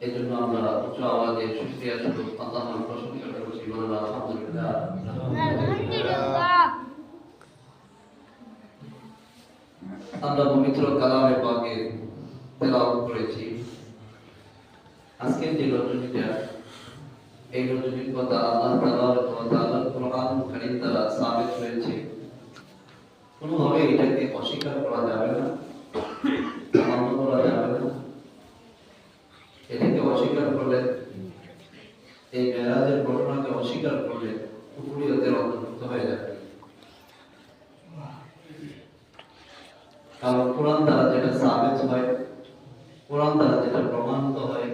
এই জন্য আমরা উচ্চ আওয়াজে শুকরিয়া স্বরূপ আল্লাহর প্রশংসা করছি, বলুন আলহামদুলিল্লাহ। আমরা পবিত্র কালামে পাকে তেলাওয়াত করেছি। আজকের যে রজনীটা, এই রজনীর কথা আল্লাহ তাআলার কোরআন কারীম দ্বারা সাবিত হয়েছে। কোনোভাবে এটাকে অস্বীকার করা যাবে না, মান্য করা যাবে না। এটাকে অস্বীকার করলে, এই মেরাজের ঘটনাকে অস্বীকার করলে কুফরিয়তের অন্তর্ভুক্ত হয়ে যাবে। কারণ কোরআন দ্বারা যেটা সাবিত হয়, কোরআন দ্বারা যেটা প্রমাণিত হয়,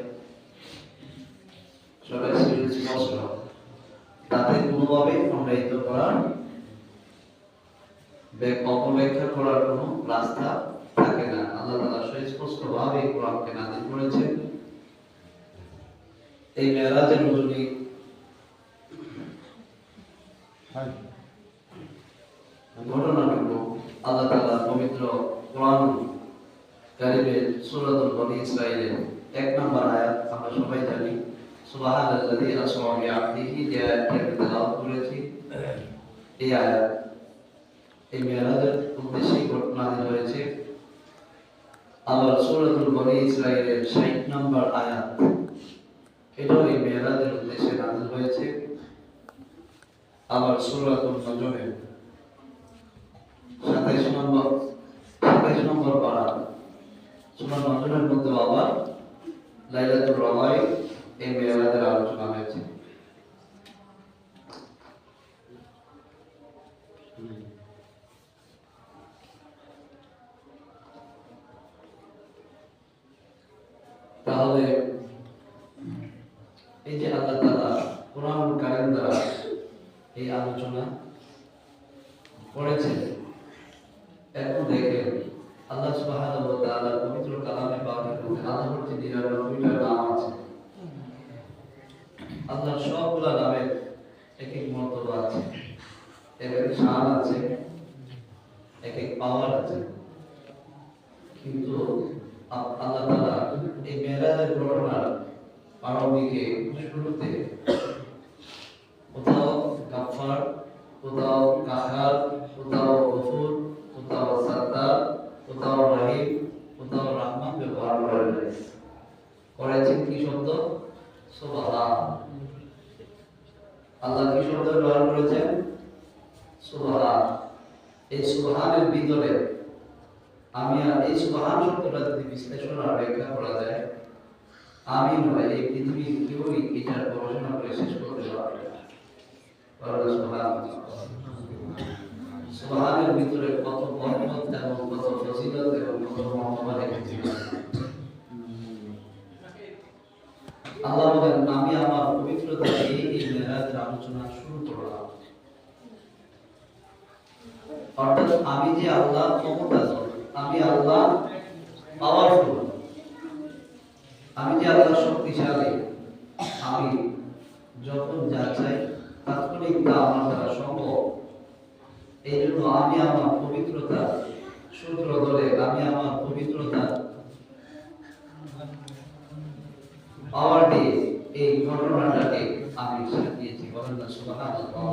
সবাই স্পষ্ট, তাতে কোনোভাবে খণ্ডায়িত করার, অপব্যাখ্যা করার কোনো রাস্তা থাকে না। আল্লাহ তাআলা সুস্পষ্টভাবে কোরআনকে নাযিল করেছেন। এই মেরাজের রজনী ঘটনাটুকু আল্লাহ তাআলা পবিত্র কোরআন কারীমের সূরাতুল বনী ইসরাঈলের 1 নম্বর আয়াত আমরা সবাই জানি, সুবহানাল্লাযী আসরা বিআবদিহি, যে আয়াতটি আমি তেলাওয়াত করেছি। এই আয়াত এই মেরাজের উদ্দেশ্যে নাযিল হয়েছে। আবার সূরাতুল বনী ইসরাঈলের 60 নম্বর আয়াত, এটাও এই মেরাজের উদ্দেশ্যে নাযিল হয়েছে। আবার সূরাতুল নজমের 27 নম্বর পারা, সূরা নজমের মধ্যে আবার লাইলাতুল রমায় এই মেরাজের আলোচনা হয়েছে। তাহলে এই যে আল্লাহ তাআলা কোরআন কারীম দ্বারা এই আলোচনা করেছেন, এখন দেখেন আল্লাহ সুবহানাহু ওয়া তাআলা পবিত্র কালামে পাকের মধ্যে আল্লাহর যে 99টা নাম আছে, আল্লাহর সবগুলা নামের এক এক মর্তবা আছে, এক এক শান আছে, এক এক পাওয়ার আছে। কিন্তু আল্লাহ তাআলা এই মেরাজের ঘটনার প্রারম্ভিকে, শুরুতে কোথাও গাফফার, কোথাও কাহার, কোথাও গফুর, কোথাও সাত্তার, কোথাও রহিম, কোথাও রহমান ব্যবহার করেছেন। কি শব্দ? সুবহান। আল্লাহ কি শব্দ ব্যবহার করেছেন? সুবহান। এই সুবহানের ভিতরে এই সুবহান শব্দটা যদি বিশ্লেষণ আর ব্যাখ্যা করা যায়, আমি নয়, এই পৃথিবীর কেউই এটার গবেষণা করে শেষ করতে পারবে না। সুবহানের ভিতরে কত বরকত এবং কত ফজিলত এবং কত মহত্ব রেখেছে। আল্লাহ বলেন, আমি আমার পবিত্রতা দিয়ে এই মেরাজের আলোচনা শুরু করলাম। অর্থাৎ আমি যে আল্লাহ ক্ষমতাধর, আমি আল্লাহ পাওয়ারফুল, আমি যে আল্লাহ শক্তিশালী, আমি যখন যা চাই তাৎক্ষণিক তা আমার দ্বারা সম্ভব। এই জন্য আমি আমার পবিত্রতা সূত্র ধরে, আমি আমার পবিত্রতা পাওয়ার দিয়ে এই ঘটনাটাকে আমি সাজিয়েছি। বলেন না সুবহানাল্লাহ।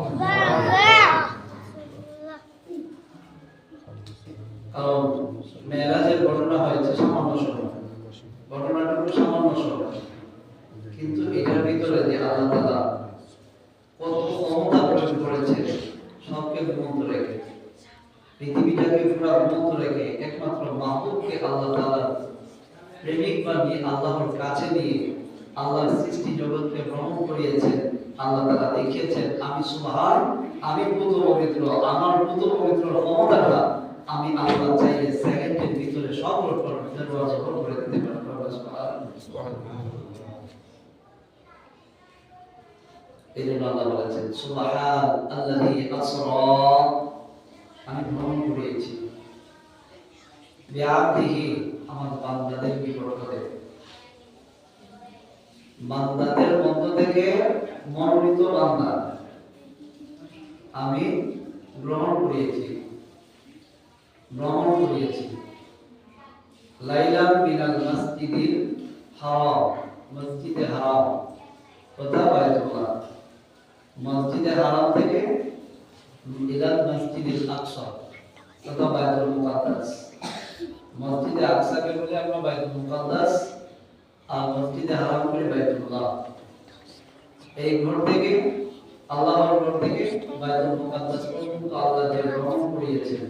কারণ মেরাজের ঘটনা হয়েছে সামান্য সময়, ঘটনাটুকু সামান্য সময়, কিন্তু এটার ভিতরে যে আল্লাহ তাআলা কত ক্ষমতা প্রয়োগ করেছে, সবকে ঘুমন্ত রেখে, পৃথিবীটাকে পুরো ঘুমন্ত রেখে, একমাত্র মাহবুবকে আল্লাহ তাআলা প্রেমিক বানিয়ে আল্লাহর কাছে নিয়ে আল্লাহর সৃষ্টি জগৎকে ভ্রমণ করিয়েছেন। আল্লাহ তাআলা দেখিয়েছেন, আমি সুবহান, আমি পুত পবিত্র, আমার পুত পবিত্র ক্ষমতাটা আমি আল্লাহ চাইলে সেকেন্ডের ভিতরে সব দরজা করে দিতে পারি। এই জন্য আল্লাহ বলেছেন, সুবহান আল্লাযী আসরা, আমি ভ্রমণ করিয়েছি, বিআবদিহি, আমার বান্দাদের নিকট হতে, বান্দাদের মধ্য থেকে মনোনীত বান্দা আমি গ্রহণ করিয়েছি, লাইলাম মিনাল মাসজিদিল হারাম, মসজিদে হারাম তথা বাইতুল্লাহ, মসজিদে হারাম থেকে ইলাল মসজিদিল আকসা তথা বাইতুল মুকাদ্দাস। মসজিদে আকসাকে বলে আমরা বাইতুল মুকাদ্দাস, আর মসজিদে হারাম বলে বাইতুল্লাহ। এই ঘর থেকে, আল্লাহর ঘর থেকে বাইতুল মুকাদ্দাস পর্যন্ত আল্লাহ যে ভ্রমণ করিয়েছেন,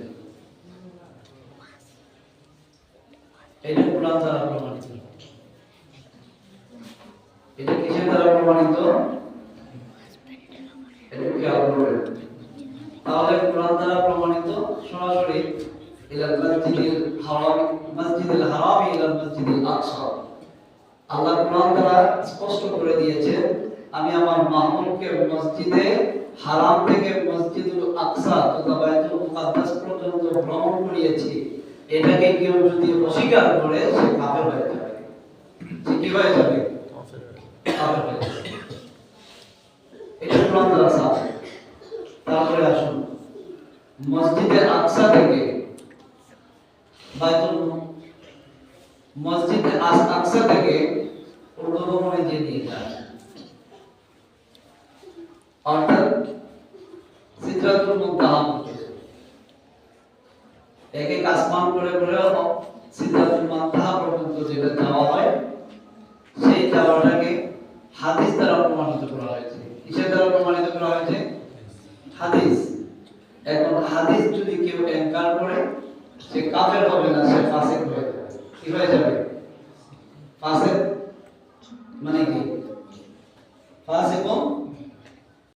এটা কোরআন দ্বারা প্রমাণিত। এটা কিসের দ্বারা প্রমাণিত? এটা কি আল্লাহর? তাহলে কোরআন দ্বারা প্রমাণিত সরাসরি ইলাল মসজিদিল হারাম, মসজিদুল হারাম ইলাল মসজিদিল আকসা। আল্লাহ কোরআন দ্বারা স্পষ্ট করে দিয়েছেন, আমি আমার মাহমুদকে মসজিদে হারাম থেকে মসজিদুল আকসা তথা বাইতুল মুকাদ্দাস পর্যন্ত ভ্রমণ করিয়েছি। এটাকে কেউ যদি অস্বীকার করে সে কাফের হয়ে যাবে। সে কি হয়ে যাবে? কাফের হয়ে যাবে। এটা কোরআন দ্বারা সাফ। তারপরে আসুন, মসজিদে আকসা থেকে বাইতুল মসজিদে আকসা থেকে উর্দুভবনে যে নিয়ে যায়, অর্থাৎ সিদরাতুল মুনতাহা, এক এক আসমান করে করে সিদরাতুল মুনতাহা পর্যন্ত যেটা যাওয়া হয়, সেই যাওয়াটাকে হাদিস দ্বারা প্রমাণিত করা হয়েছে। কিসের দ্বারা প্রমাণিত করা হয়েছে? হাদিস। এখন হাদিস যদি কেউ ইনকার করে, সে কাফের হবে না, সে ফাসিক হয়ে যাবে। কি হয়ে যাবে? ফাসিক মানে কি? ফাসিক